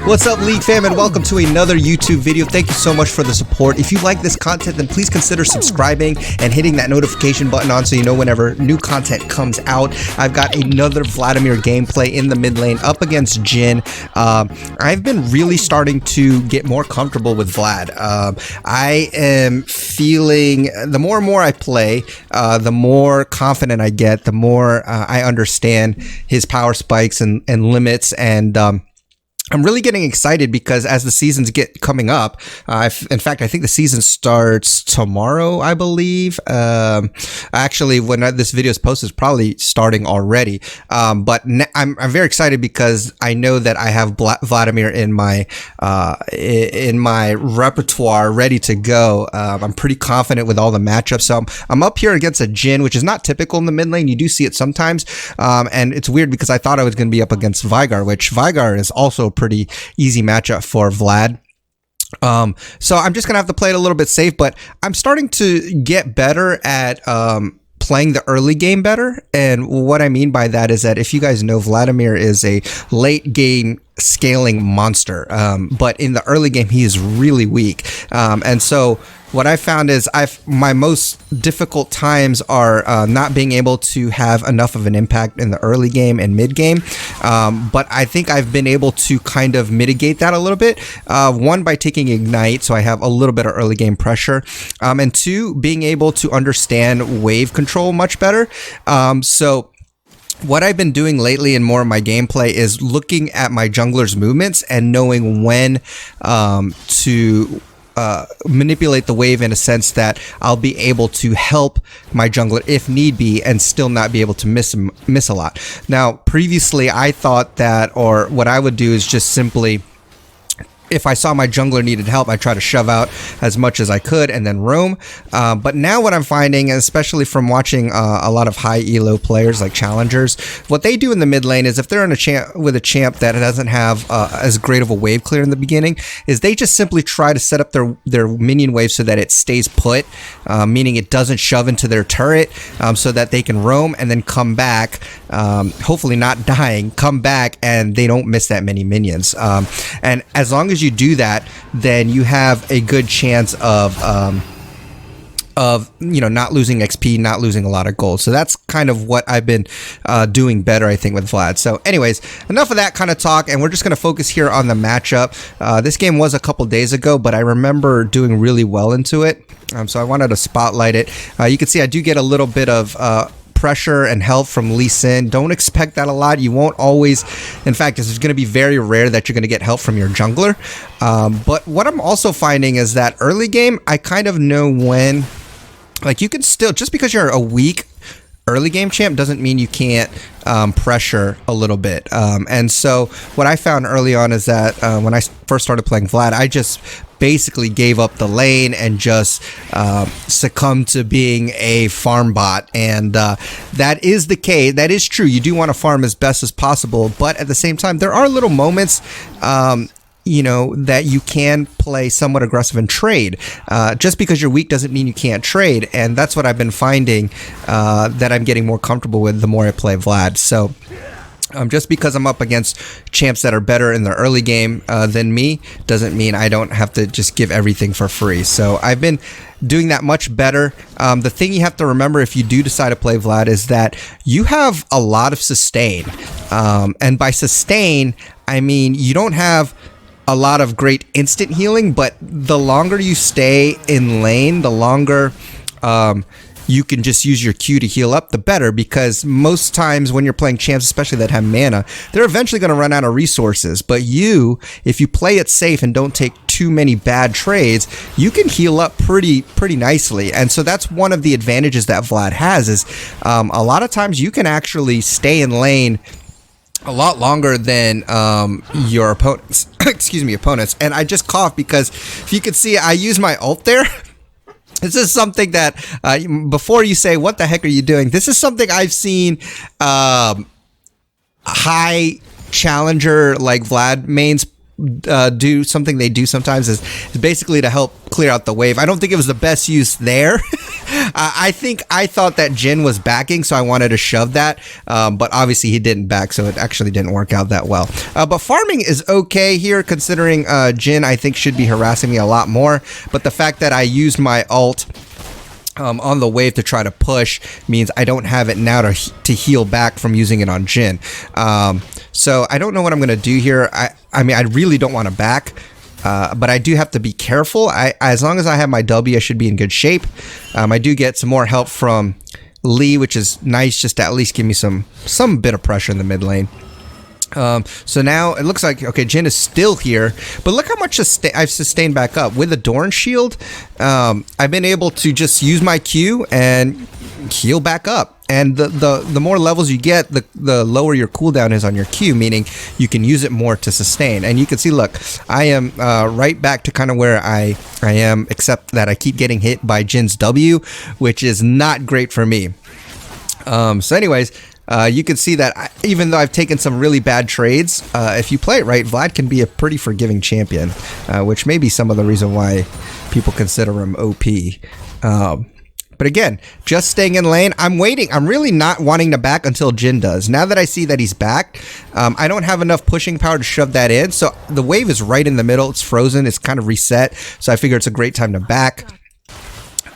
What's up, League fam, and welcome to another YouTube video. Thank you so much for the support. If you like this content, then please consider subscribing and hitting that notification button on so you know whenever new content comes out. I've got another Vladimir gameplay in the mid lane up against Jhin. I've been really starting to get more comfortable with Vlad. I am feeling, the more and more I play, the more confident I get, the more I understand his power spikes and limits, and I'm really getting excited because as the seasons get coming up, in fact, I think the season starts tomorrow, I believe. Actually, when this video is posted, it's probably starting already. But I'm very excited because I know that I have Vladimir in my repertoire ready to go. I'm pretty confident with all the matchups. So I'm up here against a Jhin, which is not typical in the mid lane. You do see it sometimes. And it's weird because I thought I was going to be up against Veigar, which Veigar is also pretty easy matchup for Vlad. So I'm just gonna have to play it a little bit safe, but I'm starting to get better at playing the early game better. And what I mean by that is that if you guys know, Vladimir is a late game scaling monster, but in the early game he is really weak, and so what I found is my most difficult times are not being able to have enough of an impact in the early game and mid game, but I think I've been able to kind of mitigate that a little bit. One, by taking Ignite, so I have a little bit of early game pressure, and two, being able to understand wave control much better. So what I've been doing lately in more of my gameplay is looking at my jungler's movements and knowing when to manipulate the wave in a sense that I'll be able to help my jungler if need be and still not be able to miss a lot. Now, previously I thought that, or what I would do is just simply, if I saw my jungler needed help, I try to shove out as much as I could and then roam. But now what I'm finding, especially from watching a lot of high elo players like challengers, what they do in the mid lane is if they're in a champ with a champ that doesn't have as great of a wave clear in the beginning, is they just simply try to set up their minion wave so that it stays put, meaning it doesn't shove into their turret, so that they can roam and then come back, hopefully not dying, come back and they don't miss that many minions. And as long as you do that, then you have a good chance of not losing XP, not losing a lot of gold. So that's kind of what I've been doing better, I think, with Vlad. So anyways, enough of that kind of talk, and we're just going to focus here on the matchup. This game was a couple days ago, but I remember doing really well into it, so I wanted to spotlight it. You can see I do get a little bit of pressure and help from Lee Sin. Don't expect that a lot. You won't always, in fact, it's going to be very rare that you're going to get help from your jungler. But what I'm also finding is that early game, I kind of know when, like, you can still, just because you're a weak early game champ doesn't mean you can't pressure a little bit. And so what I found early on is that when I first started playing Vlad, I just basically gave up the lane and just succumbed to being a farm bot. And that is the case. That is true. You do want to farm as best as possible, but at the same time, there are little moments that you can play somewhat aggressive and trade. Just because you're weak doesn't mean you can't trade, and that's what I've been finding that I'm getting more comfortable with the more I play Vlad. So just because I'm up against champs that are better in the early game than me doesn't mean I don't have to just give everything for free. So I've been doing that much better. The thing you have to remember if you do decide to play Vlad is that you have a lot of sustain. And by sustain, I mean you don't have a lot of great instant healing, but the longer you stay in lane, the longer you can just use your Q to heal up, the better, because most times when you're playing champs, especially that have mana, they're eventually going to run out of resources. But if you play it safe and don't take too many bad trades, you can heal up pretty nicely. And so that's one of the advantages that Vlad has is a lot of times you can actually stay in lane a lot longer than your opponents. Excuse me, opponents. And I just coughed because if you could see, I use my ult there. This is something that, before you say, what the heck are you doing? This is something I've seen high challenger like Vlad mains do. Something they do sometimes is basically to help clear out the wave. I don't think it was the best use there. I thought that Jhin was backing, so I wanted to shove that, but obviously he didn't back, so it actually didn't work out that well. But farming is okay here, considering Jhin, I think, should be harassing me a lot more, but the fact that I used my ult on the wave to try to push means I don't have it now to heal back from using it on Jhin. So I don't know what I'm going to do here. I mean, I really don't want to back. But I do have to be careful. As long as I have my W, I should be in good shape. I do get some more help from Lee, which is nice, just to at least give me some bit of pressure in the mid lane. So now it looks like, okay, Jhin is still here, but look how much I've sustained back up. With the Dorn Shield, I've been able to just use my Q and heal back up. And the more levels you get, the lower your cooldown is on your Q, meaning you can use it more to sustain. And you can see, look, I am right back to kind of where I am, except that I keep getting hit by Jin's W, which is not great for me. So anyways, you can see that even though I've taken some really bad trades, if you play it right, Vlad can be a pretty forgiving champion, which may be some of the reason why people consider him OP. But again, just staying in lane. I'm waiting. I'm really not wanting to back until Jhin does. Now that I see that he's back, I don't have enough pushing power to shove that in. So the wave is right in the middle. It's frozen. It's kind of reset. So I figure it's a great time to back.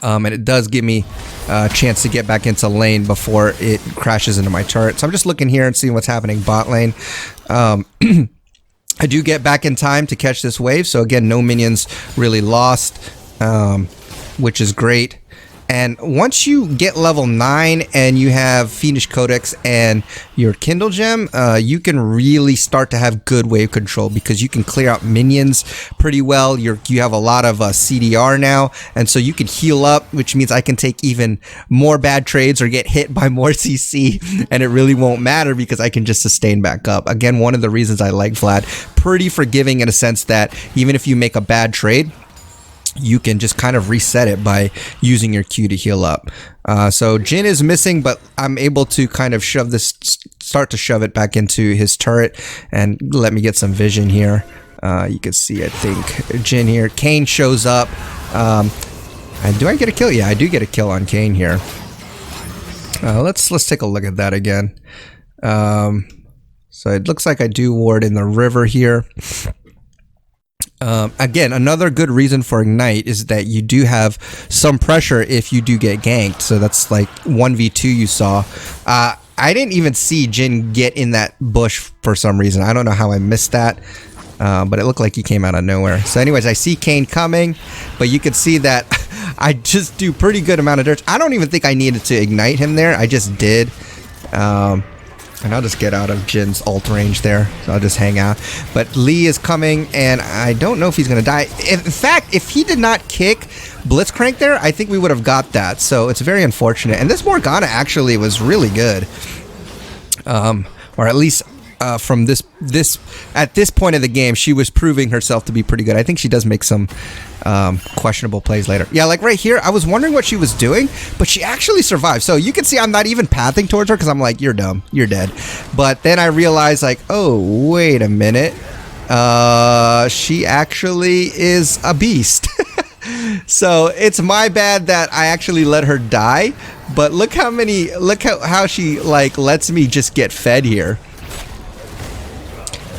And it does give me a chance to get back into lane before it crashes into my turret. So I'm just looking here and seeing what's happening bot lane. I do get back in time to catch this wave. So again, no minions really lost, which is great. And once you get level 9 and you have Fiendish Codex and your Kindle Gem, you can really start to have good wave control because you can clear out minions pretty well. You have a lot of CDR now, and so you can heal up, which means I can take even more bad trades or get hit by more CC, and it really won't matter because I can just sustain back up. Again, one of the reasons I like Vlad, pretty forgiving in a sense that even if you make a bad trade, you can just kind of reset it by using your Q to heal up. So Jhin is missing, but I'm able to kind of start to shove it back into his turret and let me get some vision here. You can see, I think, Jhin here. Kayn shows up. And do I get a kill? Yeah, I do get a kill on Kayn here. Let's take a look at that again. So it looks like I do ward in the river here. Again, another good reason for Ignite is that you do have some pressure if you do get ganked. So that's like 1v2 you saw. I didn't even see Jhin get in that bush for some reason. I don't know how I missed that, but it looked like he came out of nowhere. So anyways, I see Kayn coming, but you can see that I just do pretty good amount of damage. I don't even think I needed to Ignite him there. I just did. And I'll just get out of Jin's ult range there. So I'll just hang out. But Lee is coming, and I don't know if he's going to die. In fact, if he did not kick Blitzcrank there, I think we would have got that. So it's very unfortunate. And this Morgana actually was really good. Or at least from at this point of the game, she was proving herself to be pretty good. I think she does make some questionable plays later. Yeah, like right here, I was wondering what she was doing, but she actually survived. So you can see I'm not even pathing towards her because I'm like, you're dumb, you're dead. But then I realized, like, oh, wait a minute. She actually is a beast. So it's my bad that I actually let her die. But look how she like lets me just get fed here.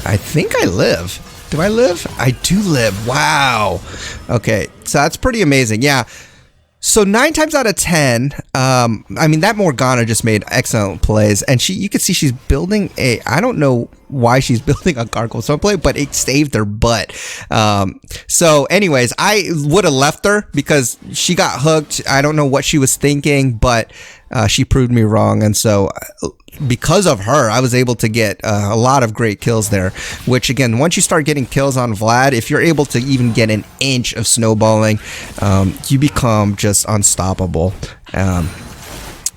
I think I live. Do I live? I do live. Wow. Okay, so that's pretty amazing. Yeah. So 9 times out of 10, I mean, that Morgana just made excellent plays, and you can see she's building I don't know why she's building a Gargoyle Stone play, but it saved her butt. So anyways, I would have left her because she got hooked. I don't know what she was thinking, but she proved me wrong, and so because of her, I was able to get a lot of great kills there, which again, once you start getting kills on Vlad, if you're able to even get an inch of snowballing, you become just unstoppable.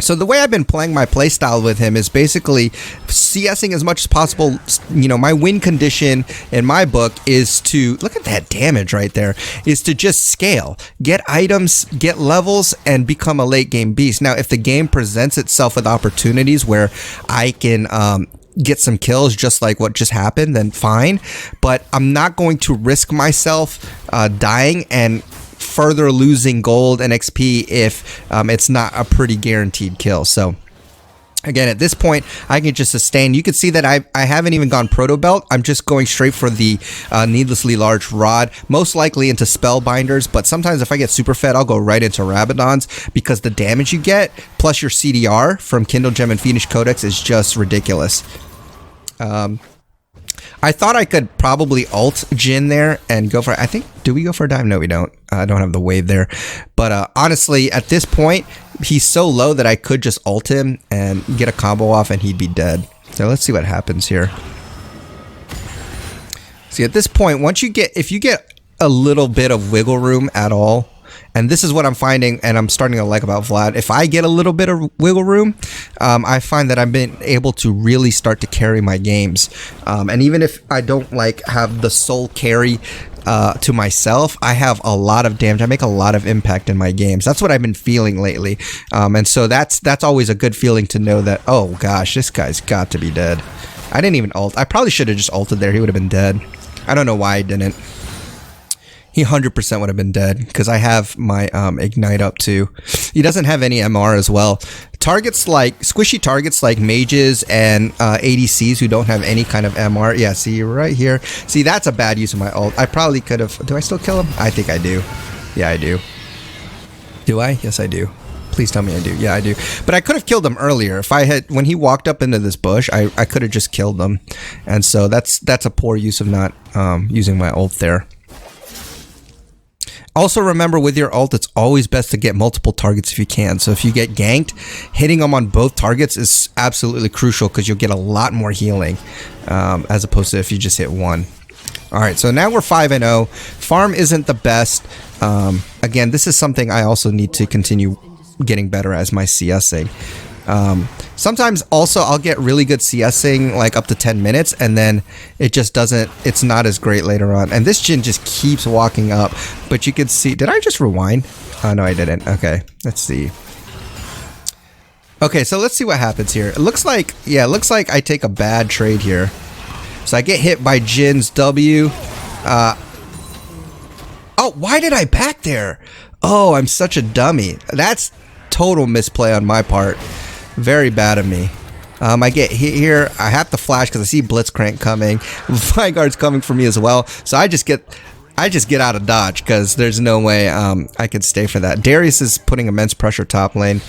So the way I've been playing my playstyle with him is basically CSing as much as possible. You know, my win condition in my book is to, look at that damage right there, is to just scale, get items, get levels, and become a late game beast. Now, if the game presents itself with opportunities where I can get some kills just like what just happened, then fine. But I'm not going to risk myself dying and further losing gold and XP if it's not a pretty guaranteed kill. So again, at this point, I can just sustain. You can see that I haven't even gone proto belt. I'm just going straight for the needlessly large rod, most likely into spellbinders. But sometimes if I get super fed, I'll go right into Rabadons because the damage you get plus your CDR from Kindle Gem and Fiendish Codex is just ridiculous. I thought I could probably ult Jhin there and go for it. I think, do we go for a dive? No, we don't. I don't have the wave there. But honestly, at this point, he's so low that I could just ult him and get a combo off and he'd be dead. So let's see what happens here. See, at this point, if you get a little bit of wiggle room at all, and this is what I'm finding and I'm starting to like about Vlad. If I get a little bit of wiggle room, I find that I've been able to really start to carry my games. And even if I don't have the sole carry to myself, I have a lot of damage. I make a lot of impact in my games. That's what I've been feeling lately. And so that's always a good feeling to know that, oh gosh, this guy's got to be dead. I didn't even ult. I probably should have just ulted there. He would have been dead. I don't know why I didn't. He 100% would have been dead because I have my ignite up too. He doesn't have any MR as well. Squishy targets like mages and ADCs who don't have any kind of MR. Yeah, see right here. See, that's a bad use of my ult. I probably could have. Do I still kill him? I think I do. Yeah, I do. Do I? Yes, I do. Please tell me I do. Yeah, I do. But I could have killed him earlier. When he walked up into this bush, I could have just killed him. And so that's a poor use of not using my ult there. Also remember with your ult, it's always best to get multiple targets if you can. So if you get ganked, hitting them on both targets is absolutely crucial because you'll get a lot more healing as opposed to if you just hit one. Alright, so now we're 5-0. Farm isn't the best. Again, this is something I also need to continue getting better as my CSing. Sometimes also I'll get really good CSing like up to 10 minutes and then it's not as great later on. And this Jhin just keeps walking up, but you can see, did I just rewind? Oh no, I didn't. Okay, let's see. Okay, so let's see what happens here. It looks like I take a bad trade here. So I get hit by Jin's W. Oh, why did I back there? Oh, I'm such a dummy. That's total misplay on my part. Very bad of me. I get hit here. I have to flash because I see Blitzcrank coming. Vanguard's coming for me as well. So I just get out of dodge because there's no way I can stay for that. Darius is putting immense pressure top lane.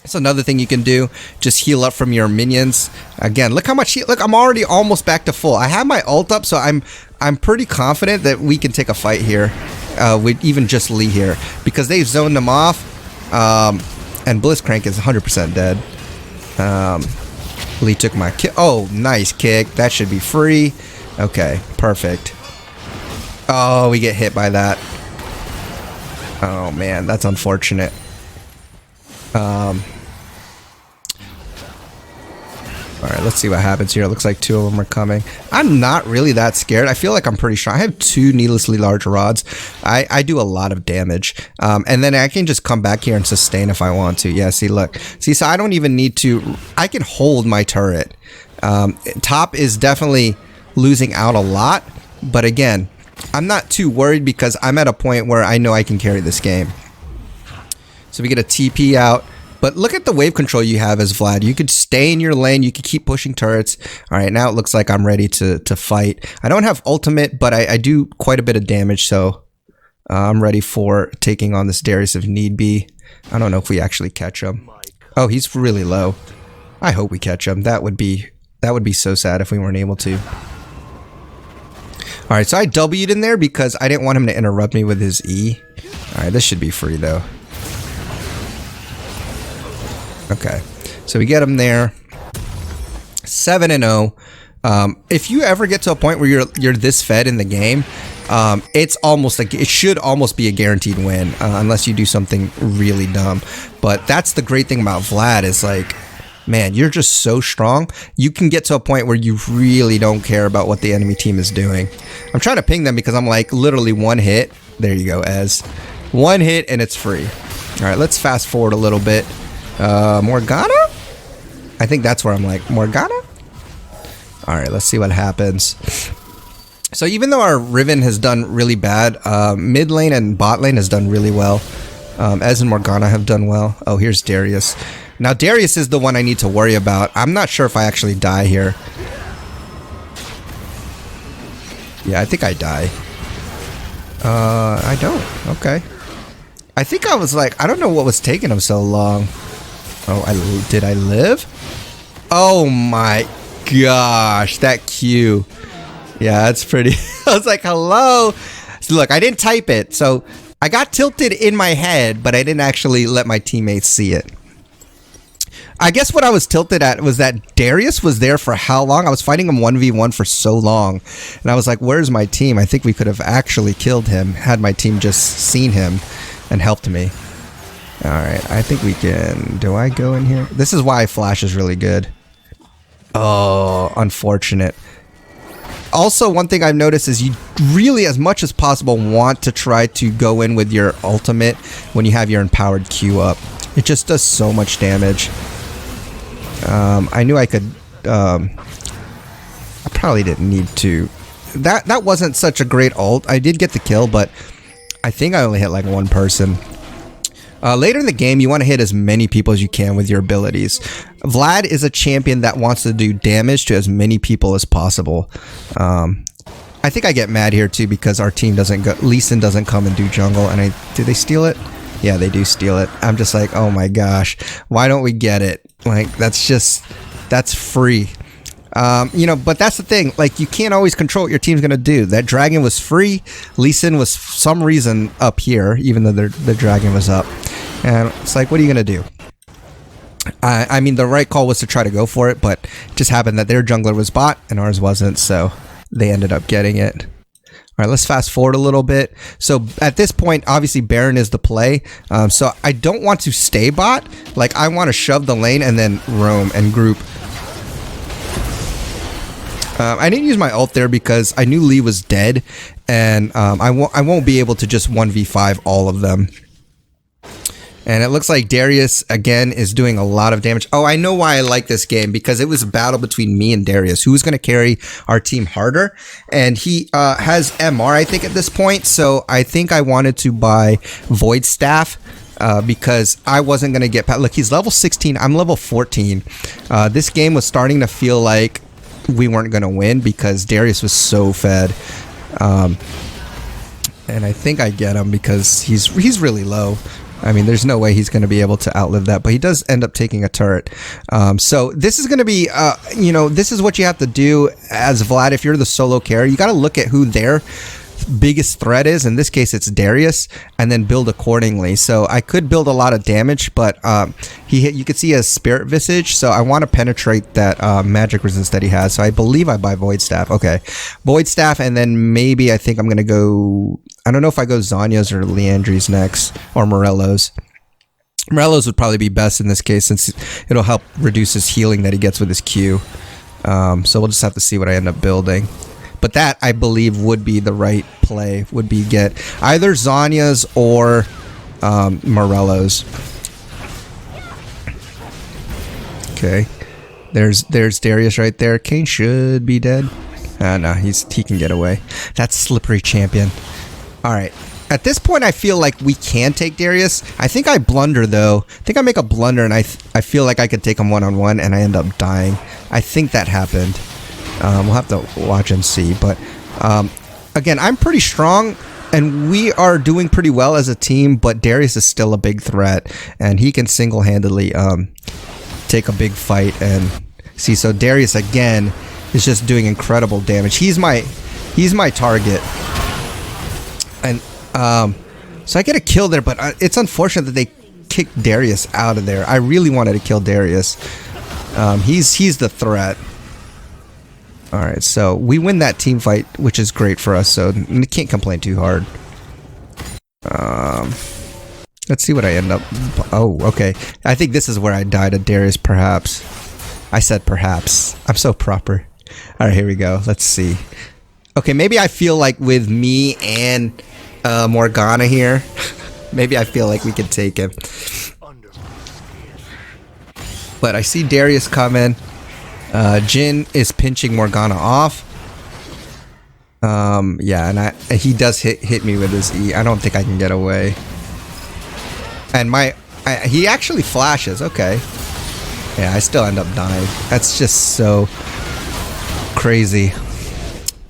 That's another thing you can do. Just heal up from your minions. Again, look how much heal. Look, I'm already almost back to full. I have my ult up, so I'm pretty confident that we can take a fight here with even just Lee here because they've zoned them off. And Blitzcrank is 100% dead. Lee took my kick. Oh, nice kick. That should be free. Okay, perfect. Oh, we get hit by that. Oh, man, that's unfortunate. Alright, let's see what happens here. It looks like two of them are coming. I'm not really that scared. I feel like I'm pretty strong. I have two needlessly large rods. I do a lot of damage. And then I can just come back here and sustain if I want to. Yeah, see, look. See, so I don't even need to... I can hold my turret. Top is definitely losing out a lot. But again, I'm not too worried because I'm at a point where I know I can carry this game. So we get a TP out. But look at the wave control you have as Vlad. You could stay in your lane. You could keep pushing turrets. All right, now it looks like I'm ready to fight. I don't have ultimate, but I do quite a bit of damage, so I'm ready for taking on this Darius if need be. I don't know if we actually catch him. Oh, he's really low. I hope we catch him. That would be so sad if we weren't able to. All right, so I W'd in there because I didn't want him to interrupt me with his E. All right, this should be free though. Okay, so we get him there. 7-0. If you ever get to a point where you're this fed in the game, it's almost like it should almost be a guaranteed win, unless you do something really dumb. But that's the great thing about Vlad is like, man, you're just so strong. You can get to a point where you really don't care about what the enemy team is doing. I'm trying to ping them because I'm like literally one hit. There you go, Ez. One hit and it's free. All right, let's fast forward a little bit. Morgana? I think that's where I'm like, Morgana? Alright, let's see what happens. So even though our Riven has done really bad, mid lane and bot lane has done really well. Ez and Morgana have done well. Oh, here's Darius. Now Darius is the one I need to worry about. I'm not sure if I actually die here. Yeah, I think I die. I don't. Okay. I think I was like, I don't know what was taking him so long. Oh, did I live? Oh my gosh, that Q. Yeah, that's pretty. I was like, hello. So look, I didn't type it. So I got tilted in my head, but I didn't actually let my teammates see it. I guess what I was tilted at was that Darius was there for how long? I was fighting him 1v1 for so long. And I was like, where's my team? I think we could have actually killed him had my team just seen him and helped me. Alright, I think we can... Do I go in here? This is why Flash is really good. Oh, unfortunate. Also, one thing I've noticed is you really, as much as possible, want to try to go in with your ultimate when you have your empowered Q up. It just does so much damage. I knew I could... I probably didn't need to. That wasn't such a great ult. I did get the kill, but I think I only hit like one person. Later in the game, you want to hit as many people as you can with your abilities. Vlad is a champion that wants to do damage to as many people as possible. I think I get mad here too because our team doesn't go... Lee Sin doesn't come and do jungle, and did they steal it? Yeah, they do steal it. I'm just like, oh my gosh, why don't we get it? Like, that's free. You know, but that's the thing. Like, you can't always control what your team's gonna do. That dragon was free. Lee Sin was for some reason up here, even though the dragon was up. And it's like, what are you gonna do? I mean, the right call was to try to go for it, but it just happened that their jungler was bot and ours wasn't, so they ended up getting it. All right, let's fast forward a little bit. So at this point, obviously Baron is the play. So I don't want to stay bot. Like, I want to shove the lane and then roam and group. I didn't use my ult there because I knew Lee was dead, and I won't be able to just 1v5 all of them. And it looks like Darius, again, is doing a lot of damage. Oh, I know why I like this game, because it was a battle between me and Darius. Who's going to carry our team harder? And he has MR, I think, at this point. So I think I wanted to buy Void Staff because I wasn't going to get... Look, he's level 16. I'm level 14. This game was starting to feel like we weren't going to win because Darius was so fed. And I think I get him because he's really low. I mean, there's no way he's going to be able to outlive that, but he does end up taking a turret. So this is going to be, you know, this is what you have to do as Vlad. If you're the solo carry, you got to look at who their biggest threat is. In this case, it's Darius, and then build accordingly. So I could build a lot of damage, but you could see he has Spirit Visage, so I want to penetrate that magic resistance that he has. So I believe I buy Void Staff. Okay, Void Staff, and then maybe I think I'm going to go... I don't know if I go Zanya's or Leandri's next, or Morello's. Morello's would probably be best in this case since it'll help reduce his healing that he gets with his Q. So we'll just have to see what I end up building. But that, I believe, would be the right play, would be get either Zanya's or Morello's. Okay. There's Darius right there. Kane should be dead. No, he can get away. That's slippery champion. Alright, at this point I feel like we can take Darius. I think I blunder though. I think I make a blunder and I feel like I could take him one-on-one and I end up dying. I think that happened. We'll have to watch and see. But again, I'm pretty strong and we are doing pretty well as a team, but Darius is still a big threat and he can single-handedly take a big fight. And see, so Darius again is just doing incredible damage. He's my target. And so I get a kill there, but it's unfortunate that they kicked Darius out of there. I really wanted to kill Darius. He's the threat. All right, so we win that team fight, which is great for us. So we can't complain too hard. Let's see what I end up. Oh, okay. I think this is where I died to Darius. Perhaps. I said perhaps. I'm so proper. All right, here we go. Let's see. Okay, maybe I feel like with me and Morgana here, maybe I feel like we can take him. But I see Darius coming. Jhin is pinching Morgana off. Yeah, and he does hit me with his E. I don't think I can get away. And he actually flashes. Okay. Yeah, I still end up dying. That's just so crazy.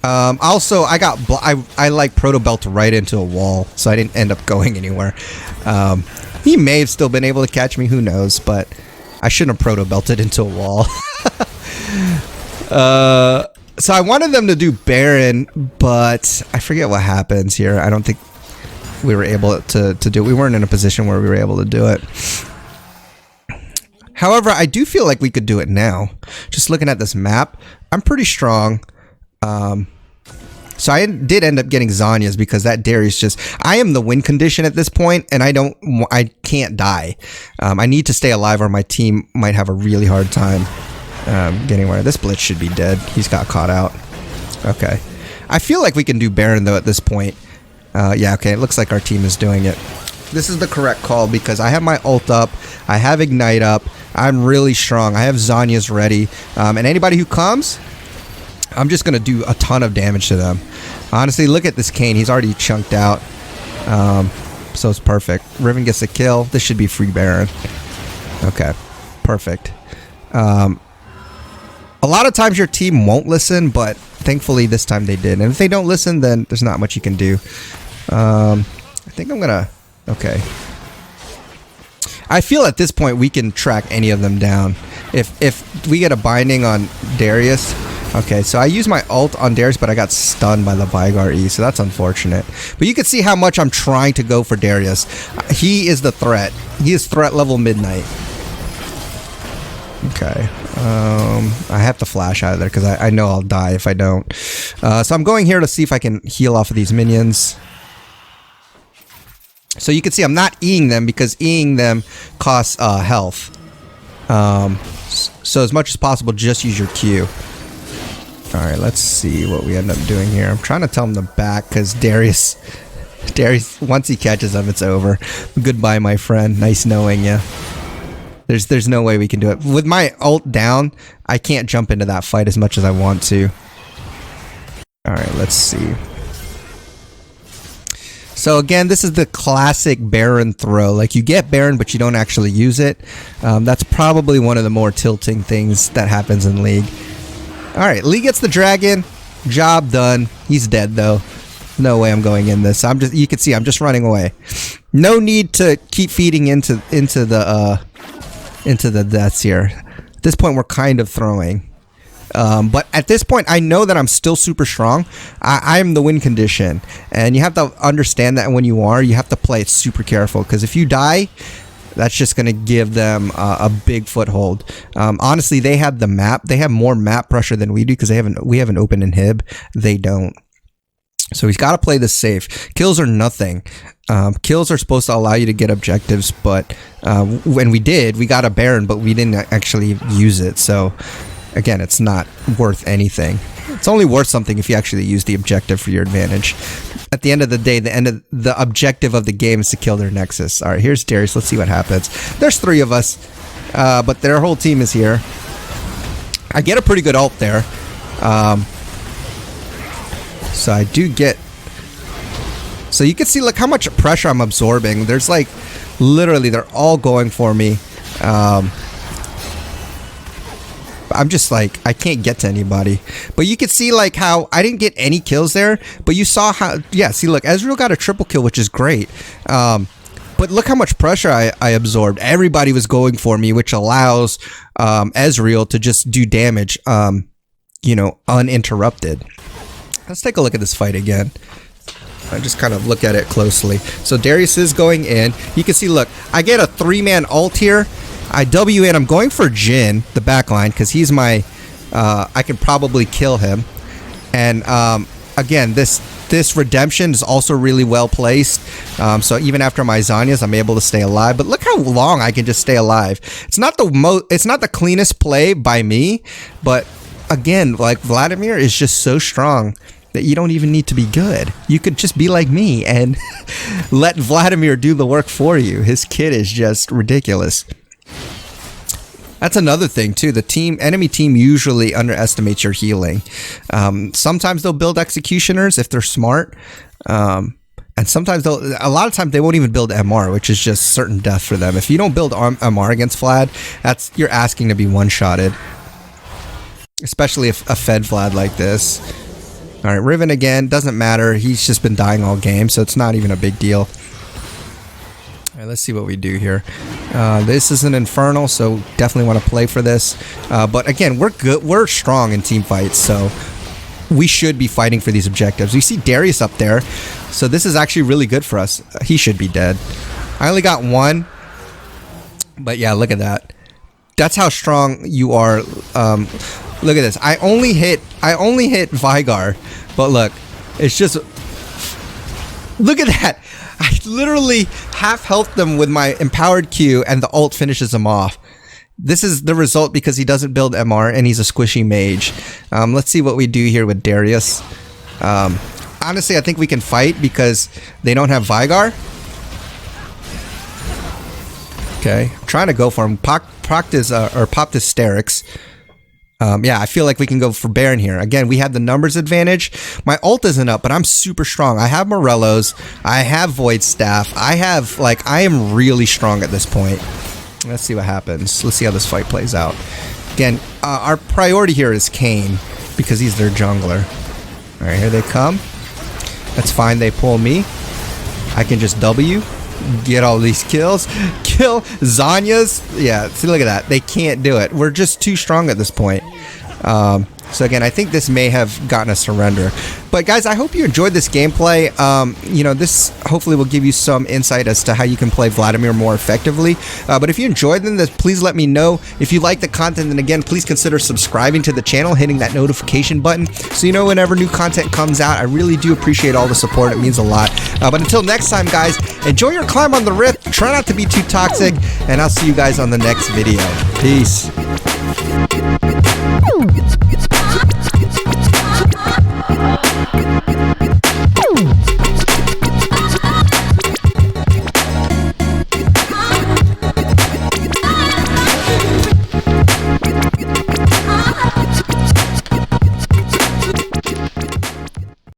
Also, I like proto belt right into a wall, so I didn't end up going anywhere. He may have still been able to catch me. Who knows? But I shouldn't have proto belted into a wall. So I wanted them to do Baron, but I forget what happens here. I don't think we were able to do it. We weren't in a position where we were able to do it. However, I do feel like we could do it now. Just looking at this map, I'm pretty strong. So I did end up getting Zanya's because that Darius just... I am the win condition at this point, and I can't die. I need to stay alive or my team might have a really hard time getting where this Blitz should be dead. He's got caught out. Okay. I feel like we can do Baron though at this point. Yeah, okay. It looks like our team is doing it. This is the correct call because I have my ult up. I have Ignite up. I'm really strong. I have Zanya's ready. And anybody who comes, I'm just going to do a ton of damage to them. Honestly, look at this Kayn. He's already chunked out. So it's perfect. Riven gets a kill. This should be free Baron. Okay. Perfect. A lot of times your team won't listen, but thankfully this time they did. And if they don't listen, then there's not much you can do. I think I'm gonna... Okay. I feel at this point we can track any of them down. If we get a binding on Darius... Okay, so I used my ult on Darius, but I got stunned by the Vigar E, so that's unfortunate. But you can see how much I'm trying to go for Darius. He is the threat. He is threat level midnight. Okay. I have to flash out of there because I know I'll die if I don't. So I'm going here to see if I can heal off of these minions. So you can see I'm not Eing them because Eing them costs health. So as much as possible, just use your Q. Alright, let's see what we end up doing here. I'm trying to tell him to back because Darius, once he catches them, it's over. Goodbye, my friend. Nice knowing you. There's no way we can do it. With my ult down, I can't jump into that fight as much as I want to. Alright, let's see. So again, this is the classic Baron throw. Like, you get Baron, but you don't actually use it. That's probably one of the more tilting things that happens in League. Alright, Lee gets the dragon. Job done. He's dead, though. No way I'm going in this. You can see I'm just running away. No need to keep feeding into the deaths here. At this point, we're kind of throwing. But at this point, I know that I'm still super strong. I'm the win condition. And you have to understand that when you are, you have to play it super careful. Because if you die, that's just going to give them a big foothold. Honestly, they have the map. They have more map pressure than we do because we have an open inhib. They don't. So he's got to play this safe. Kills are nothing. Kills are supposed to allow you to get objectives, but when we did, we got a Baron, but we didn't actually use it. So again, it's not worth anything. It's only worth something if you actually use the objective for your advantage. At the end of the day, the objective of the game is to kill their Nexus. All right, here's Darius. Let's see what happens. There's 3 of us, but their whole team is here. I get a pretty good ult there. So I do get... So you can see, look how much pressure I'm absorbing. There's like, literally, they're all going for me. I'm just like, I can't get to anybody. But you can see like how I didn't get any kills there, but you saw how, yeah, see, look, Ezreal got a triple kill, which is great. But look how much pressure I absorbed. Everybody was going for me, which allows Ezreal to just do damage, you know, uninterrupted. Let's take a look at this fight again. I just kind of look at it closely. So Darius is going in. You can see, look, I get a 3-man ult here. I W in. I'm going for Jhin, the backline, because he's my... I can probably kill him. And again, this redemption is also really well placed. So even after my Zanya's, I'm able to stay alive. But look how long I can just stay alive. It's not the cleanest play by me, but again, like, Vladimir is just so strong that you don't even need to be good. You could just be like me and let Vladimir do the work for you. His kit is just ridiculous. That's another thing too. The enemy team usually underestimates your healing. Sometimes they'll build executioners if they're smart. And sometimes a lot of times they won't even build MR, which is just certain death for them. If you don't build MR against Vlad, you're asking to be one-shotted. Especially if a fed Vlad like this. Alright, Riven again, doesn't matter. He's just been dying all game, so it's not even a big deal. Alright, let's see what we do here. This is an Infernal, so definitely want to play for this. But again, we're good. We're strong in team fights, so we should be fighting for these objectives. We see Darius up there, so this is actually really good for us. He should be dead. I only got one, but yeah, look at that. That's how strong you are. Look at this. I only hit Vygar, but look, it's just, look at that. I literally half healthed them with my empowered Q, and the ult finishes him off. This is the result because he doesn't build MR and he's a squishy mage. Let's see what we do here with Darius. Honestly, I think we can fight because they don't have Vygar. Okay, I'm trying to go for him. Pop this Sterix. Yeah, I feel like we can go for Baron here. Again, we have the numbers advantage. My ult isn't up, but I'm super strong. I have Morellos. I have Void Staff. I am really strong at this point. Let's see what happens. Let's see how this fight plays out. Again, our priority here is Kayn because he's their jungler. All right, here they come. That's fine. They pull me. I can just W, get all these kills, kill Zanya's. Yeah, see, look at that. They can't do it. We're just too strong at this point. So again, I think this may have gotten a surrender. But guys, I hope you enjoyed this gameplay. You know, this hopefully will give you some insight as to how you can play Vladimir more effectively. But if you enjoyed them, please let me know. If you like the content, then again, please consider subscribing to the channel, hitting that notification button so you know whenever new content comes out. I really do appreciate all the support. It means a lot. But until next time, guys, enjoy your climb on the Rift. Try not to be too toxic, and I'll see you guys on the next video. Peace.